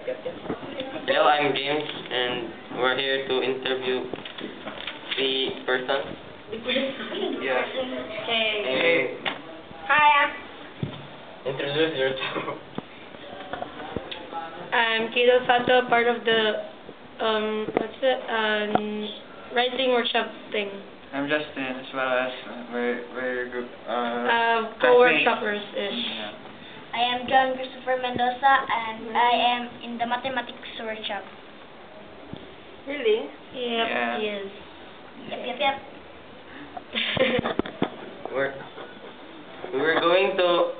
Hello, I'm James, and we're here to interview the person. Yeah. Hey. Hi, Introduce yourself. I'm Kilo Sato, part of the writing workshop thing. I'm Justin, as well as we're group Co-workshoppers-ish. Yeah. I am John Christopher Mendoza, and I am in the mathematics workshop. Really? Yep, Yeah. he is. Yep. We're going to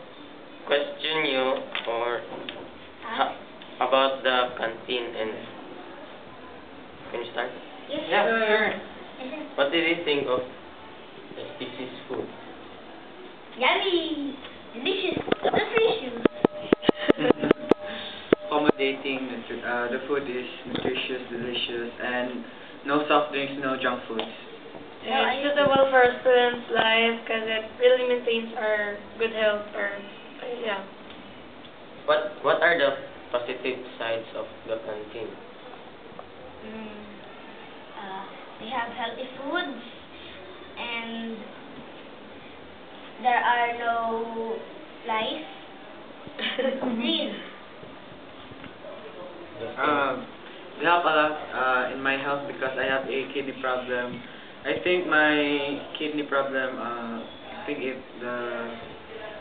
question you or about the canteen, and can you start? Yes, Yeah, sure. What did you think of SPC's food? Yummy! Delicious! Nutritious! Accommodating, the food is nutritious, delicious, and no soft drinks, no junk foods. It's suitable for a student's life because it really maintains our good health. Yeah. What are the positive sides of the canteen? We have healthy foods, and there are no lice. Clean. They help a lot in my health because I have a kidney problem. I think my kidney problem, I think if the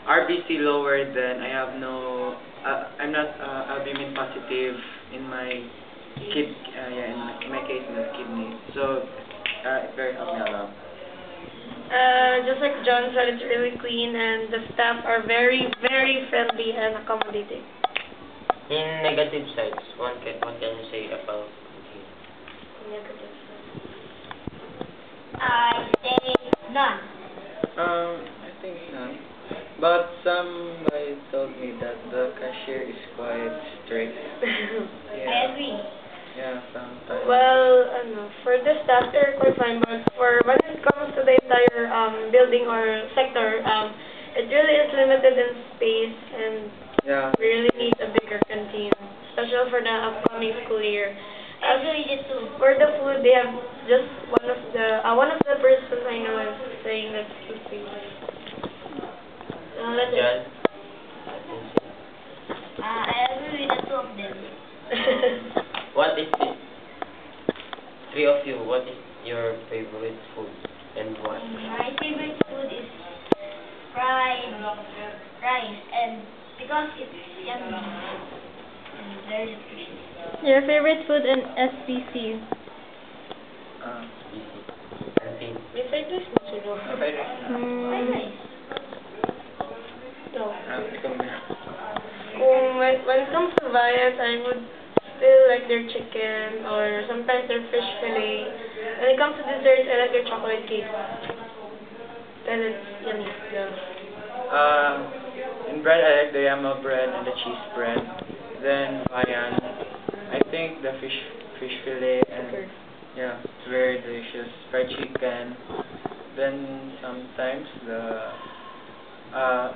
RBC lowered, then I have no, I'm not albumin positive in my in my case in the kidney. So it very helped me a lot. Just like John said, it's really clean and the staff are very, very friendly and accommodating. In negative sides, what can you say about canteen? Negative side. I say none. I think none. But somebody told me that the cashier is quite strict. I agree. Yeah, sometimes. Well, for the staff, they're quite fine, but when it comes to the entire building or sector, it really is limited in space, and Yeah. we really need a bigger canteen, especially for the upcoming school year. I agree with it too. For the food, they have just one of the persons I know is saying that's too space. That's John? it. I agree with the two of them. What is it? Three of you, what is your favorite food and why? My favorite food is fried rice, and because it's yummy and very nutritious. Your favorite food in SPC? Easy. Canteen. May fried rice mo siguro. Fried Hmm. rice. No. Ikaw na. When it comes to Viand, I would still like their chicken or sometimes their fish fillet. When it comes to desserts, I like their chocolate cake. And it's yummy. Yeah. In bread, I like the yama bread and the cheese bread. Then Viand, I think the fish fillet and Okay. yeah, it's very delicious. Fried chicken. Then sometimes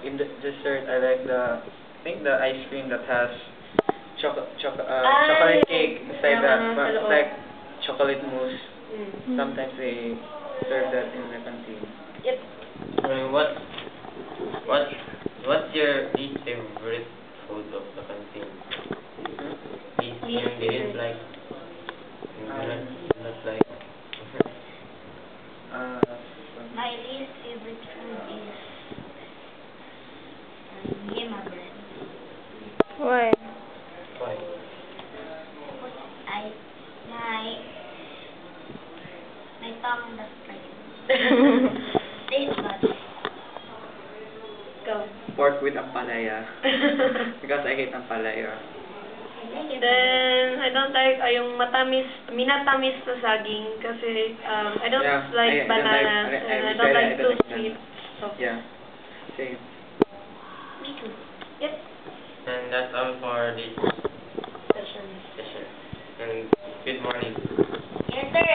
in the dessert, I like I think the ice cream that has chocolate cake inside that, but it's like chocolate mousse. Mm. Sometimes they serve that in the canteen. Yep. What's your least favorite food of the canteen? You didn't like. You not like. My least favorite food is yema bread. Why? Why? My tongue doesn't like it. Tastes bad. Go. Pork with ampalaya. Because I hate ampalaya. Then, I don't like yung minatamis na saging kasi I don't like bananas and I don't like too sweet stuff. Yeah, same. Me too. Yep. And that's all for this Session. session. And good morning. Yes, sir.